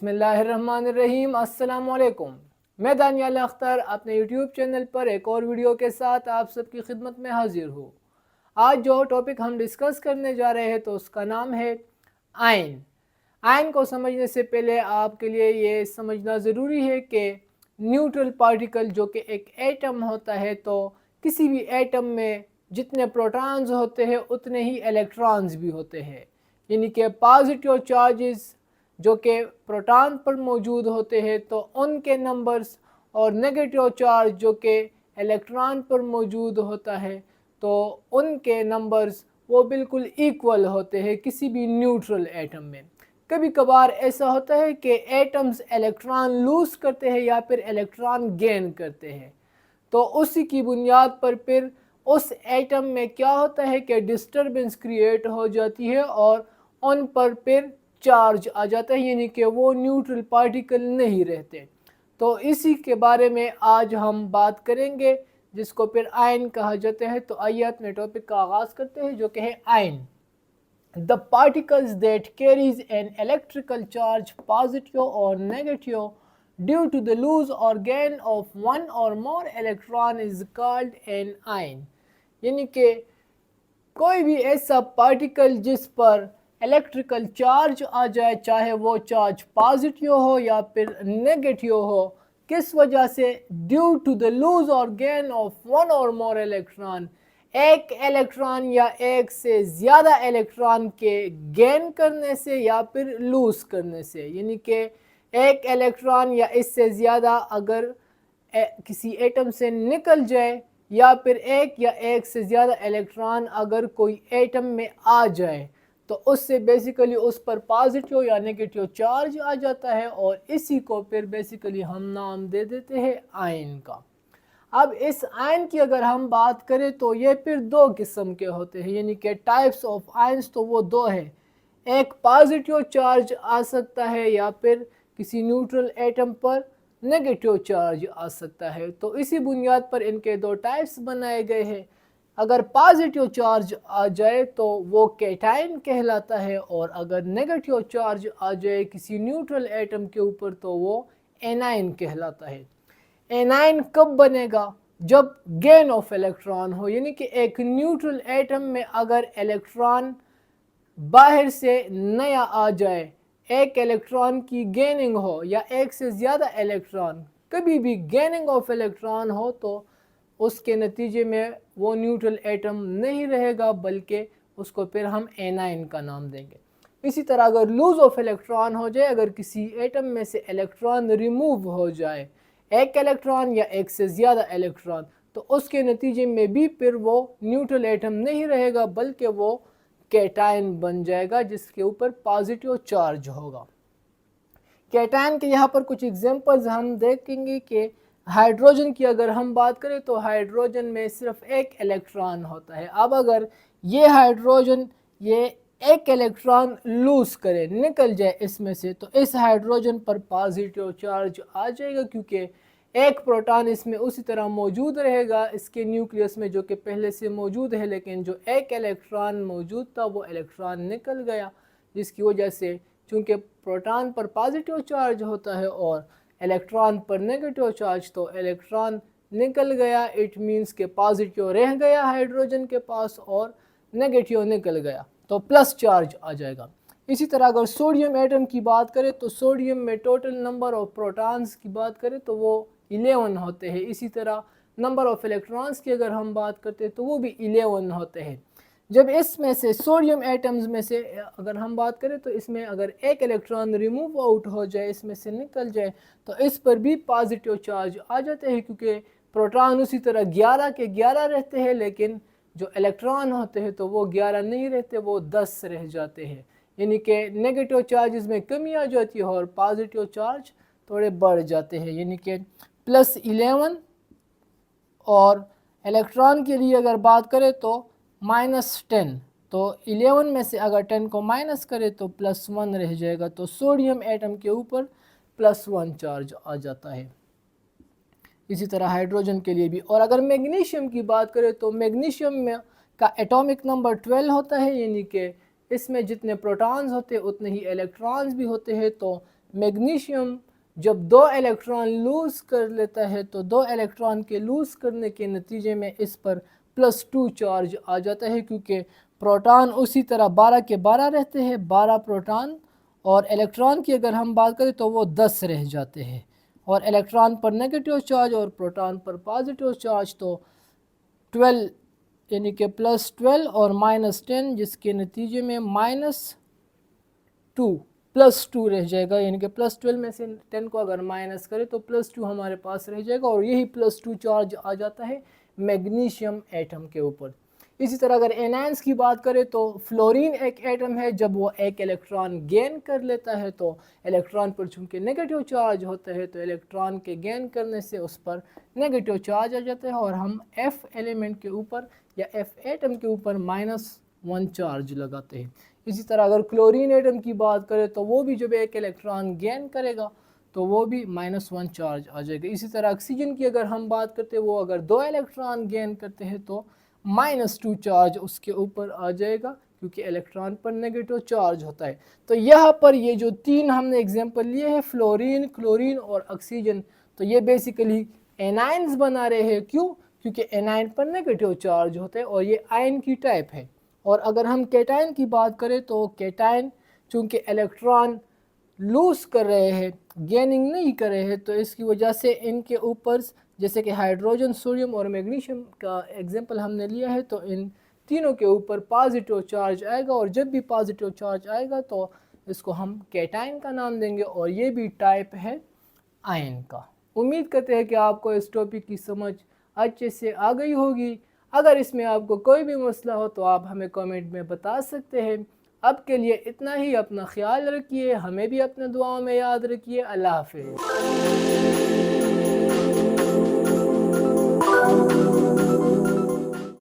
बिस्मिल्लाहिर्रहमानिर्रहीम। अस्सलाम वालेकुम। मैं दानियाल अख्तर अपने यूट्यूब चैनल पर एक और वीडियो के साथ आप सबकी खिदमत में हाजिर हूँ। आज जो टॉपिक हम डिस्कस करने जा रहे हैं तो उसका नाम है आयन। आयन को समझने से पहले आपके लिए ये समझना ज़रूरी है कि न्यूट्रल पार्टिकल जो कि एक एटम होता है, तो किसी भी एटम में जितने प्रोटॉन्स होते हैं उतने ही इलेक्ट्रॉन्स भी होते हैं। यानी कि पॉजिटिव चार्जेस जो कि प्रोटॉन पर मौजूद होते हैं तो उनके नंबर्स, और नेगेटिव चार्ज जो कि इलेक्ट्रॉन पर मौजूद होता है तो उनके नंबर्स वो बिल्कुल इक्वल होते हैं किसी भी न्यूट्रल एटम में। कभी कभार ऐसा होता है कि एटम्स इलेक्ट्रॉन लूज़ करते हैं या फिर इलेक्ट्रॉन गेन करते हैं, तो उसी की बुनियाद पर फिर उस एटम में क्या होता है कि डिस्टरबेंस क्रिएट हो जाती है और उन पर फिर चार्ज आ जाता है, यानी कि वो न्यूट्रल पार्टिकल नहीं रहते। तो इसी के बारे में आज हम बात करेंगे, जिसको फिर आयन कहा जाता है। तो आइए अपने टॉपिक का आगाज़ करते हैं, जो कि है ion. The particles that carries an electrical charge, positive or negative, due to the lose or gain of one or more electron is called an ion। यानी कि कोई भी ऐसा पार्टिकल जिस पर इलेक्ट्रिकल चार्ज आ जाए, चाहे वो चार्ज पॉजिटिव हो या फिर नेगेटिव हो, किस वजह से? ड्यू टू द लूज और गेन ऑफ वन और मोर इलेक्ट्रॉन, एक इलेक्ट्रॉन या एक से ज़्यादा इलेक्ट्रॉन के गेन करने से या फिर लूज करने से। यानी कि एक इलेक्ट्रॉन या इससे ज़्यादा अगर किसी एटम से निकल जाए, या फिर एक या एक से ज़्यादा इलेक्ट्रॉन अगर कोई एटम में आ जाए, तो उससे बेसिकली उस पर पॉजिटिव या नेगेटिव चार्ज आ जाता है, और इसी को फिर बेसिकली हम नाम दे देते हैं आयन का। अब इस आयन की अगर हम बात करें तो ये फिर दो किस्म के होते हैं, यानी कि टाइप्स ऑफ आयंस तो वो दो है। एक पॉजिटिव चार्ज आ सकता है या फिर किसी न्यूट्रल एटम पर नेगेटिव चार्ज आ सकता है। तो इसी बुनियाद पर इनके दो टाइप्स बनाए गए हैं। अगर पॉजिटिव चार्ज आ जाए तो वो कैटायन कहलाता है, और अगर नेगेटिव चार्ज आ जाए किसी न्यूट्रल एटम के ऊपर तो वो एनायन कहलाता है। एनायन कब बनेगा? जब गेन ऑफ इलेक्ट्रॉन हो, यानी कि एक न्यूट्रल एटम में अगर इलेक्ट्रॉन बाहर से नया आ जाए, एक इलेक्ट्रॉन की गेनिंग हो या एक से ज़्यादा इलेक्ट्रॉन, कभी भी गेनिंग ऑफ इलेक्ट्रॉन हो, तो उसके नतीजे में वो न्यूट्रल एटम नहीं रहेगा, बल्कि उसको फिर हम एनायन का नाम देंगे। इसी तरह अगर लूज ऑफ इलेक्ट्रॉन हो जाए, अगर किसी एटम में से इलेक्ट्रॉन रिमूव हो जाए, एक इलेक्ट्रॉन या एक से ज़्यादा इलेक्ट्रॉन, तो उसके नतीजे में भी फिर वो न्यूट्रल एटम नहीं रहेगा, बल्कि वो कैटायन बन जाएगा जिसके ऊपर पॉजिटिव चार्ज होगा। कैटायन के यहाँ पर कुछ एग्जांपल्स हम देखेंगे कि हाइड्रोजन की अगर हम बात करें तो हाइड्रोजन में सिर्फ एक इलेक्ट्रॉन होता है। अब अगर ये हाइड्रोजन ये एक इलेक्ट्रॉन लूज करे, निकल जाए इसमें से, तो इस हाइड्रोजन पर पॉजिटिव चार्ज आ जाएगा, क्योंकि एक प्रोटॉन इसमें उसी तरह मौजूद रहेगा इसके न्यूक्लियस में जो कि पहले से मौजूद है, लेकिन जो एक इलेक्ट्रॉन मौजूद था वो इलेक्ट्रॉन निकल गया, जिसकी वजह से चूँकि प्रोटॉन पर पॉजिटिव चार्ज होता है और इलेक्ट्रॉन पर नेगेटिव चार्ज, तो इलेक्ट्रॉन निकल गया, इट मीन्स के पॉजिटिव रह गया हाइड्रोजन के पास और नेगेटिव निकल गया, तो प्लस चार्ज आ जाएगा। इसी तरह अगर सोडियम एटम की बात करें तो सोडियम में टोटल नंबर ऑफ प्रोटॉन्स की बात करें तो वो 11 होते हैं। इसी तरह नंबर ऑफ इलेक्ट्रॉन्स की अगर हम बात करते हैं तो वो भी 11 होते हैं। जब इसमें से सोडियम एटम्स में से अगर हम बात करें तो इसमें अगर एक इलेक्ट्रॉन रिमूव आउट हो जाए, इसमें से निकल जाए, तो इस पर भी पॉजिटिव चार्ज आ जाते हैं, क्योंकि प्रोटॉन उसी तरह 11 के 11 रहते हैं, लेकिन जो इलेक्ट्रॉन होते हैं तो वो 11 नहीं रहते, वो 10 रह जाते हैं। यानी कि नेगेटिव चार्जेस में कमी आ जाती है और पॉजिटिव चार्ज थोड़े बढ़ जाते हैं, यानी कि +11। और इलेक्ट्रॉन के लिए अगर बात करें तो -10, तो 11 में से अगर 10 को माइनस करें तो +1 रह जाएगा, तो सोडियम एटम के ऊपर +1 चार्ज आ जाता है। इसी तरह हाइड्रोजन के लिए भी। और अगर मैग्नीशियम की बात करें तो मैग्नीशियम में का एटॉमिक नंबर 12 होता है, यानी कि इसमें जितने प्रोटॉन्स होते हैं उतने ही इलेक्ट्रॉन्स भी होते हैं, तो मैग्नीशियम जब 2 इलेक्ट्रॉन लूज़ कर लेता है तो 2 इलेक्ट्रॉन के लूज़ करने के नतीजे में इस पर +2 चार्ज आ जाता है, क्योंकि प्रोटॉन उसी तरह 12 के 12 रहते हैं, 12 प्रोटॉन, और इलेक्ट्रॉन की अगर हम बात करें तो वो 10 रह जाते हैं, और इलेक्ट्रॉन पर नेगेटिव चार्ज और प्रोटॉन पर पॉजिटिव चार्ज, तो 12 यानी कि +12 और -10, जिसके नतीजे में -2 +2 रह जाएगा, यानी कि +12 में से 10 को अगर माइनस करें तो +2 हमारे पास रह जाएगा, और यही +2 चार्ज आ जाता है मैग्नीशियम एटम के ऊपर। इसी तरह अगर एनायंस की बात करें तो फ्लोरीन एक एटम है, जब वो एक इलेक्ट्रॉन गेन कर लेता है तो इलेक्ट्रॉन पर चूंकि नेगेटिव चार्ज होता है तो इलेक्ट्रॉन के गेन करने से उस पर नेगेटिव चार्ज आ जाता है, और हम F एलिमेंट के ऊपर या F एटम के ऊपर -1 चार्ज लगाते हैं। इसी तरह अगर क्लोरीन एटम की बात करें तो वो भी जब एक इलेक्ट्रॉन गेन करेगा तो वो भी -1 चार्ज आ जाएगा। इसी तरह ऑक्सीजन की अगर हम बात करते हैं, वो अगर 2 इलेक्ट्रॉन गेन करते हैं तो -2 चार्ज उसके ऊपर आ जाएगा, क्योंकि इलेक्ट्रॉन पर नेगेटिव चार्ज होता है। तो यहाँ पर ये जो 3 हमने एग्जांपल लिए हैं, फ्लोरीन, क्लोरीन और ऑक्सीजन, तो ये बेसिकली एनायंस बना रहे हैं। क्यों? क्योंकि एनायन पर नेगेटिव चार्ज होता है और ये आयन की टाइप है। और अगर हम कैटायन की बात करें तो कैटायन चूँकि इलेक्ट्रॉन लूज़ कर रहे हैं, गेनिंग नहीं कर रहे हैं, तो इसकी वजह से इनके ऊपर, जैसे कि हाइड्रोजन, सोडियम और मैग्नीशियम का एग्जांपल हमने लिया है, तो इन तीनों के ऊपर पॉजिटिव चार्ज आएगा, और जब भी पॉजिटिव चार्ज आएगा तो इसको हम कैटायन का नाम देंगे, और ये भी टाइप है आयन का। उम्मीद करते हैं कि आपको इस टॉपिक की समझ अच्छे से आ गई होगी। अगर इसमें आपको कोई भी मसला हो तो आप हमें कमेंट में बता सकते हैं। अब के लिए इतना ही। अपना ख्याल रखिए, हमें भी अपने दुआओं में याद रखिए। अल्लाह हाफ़िज़।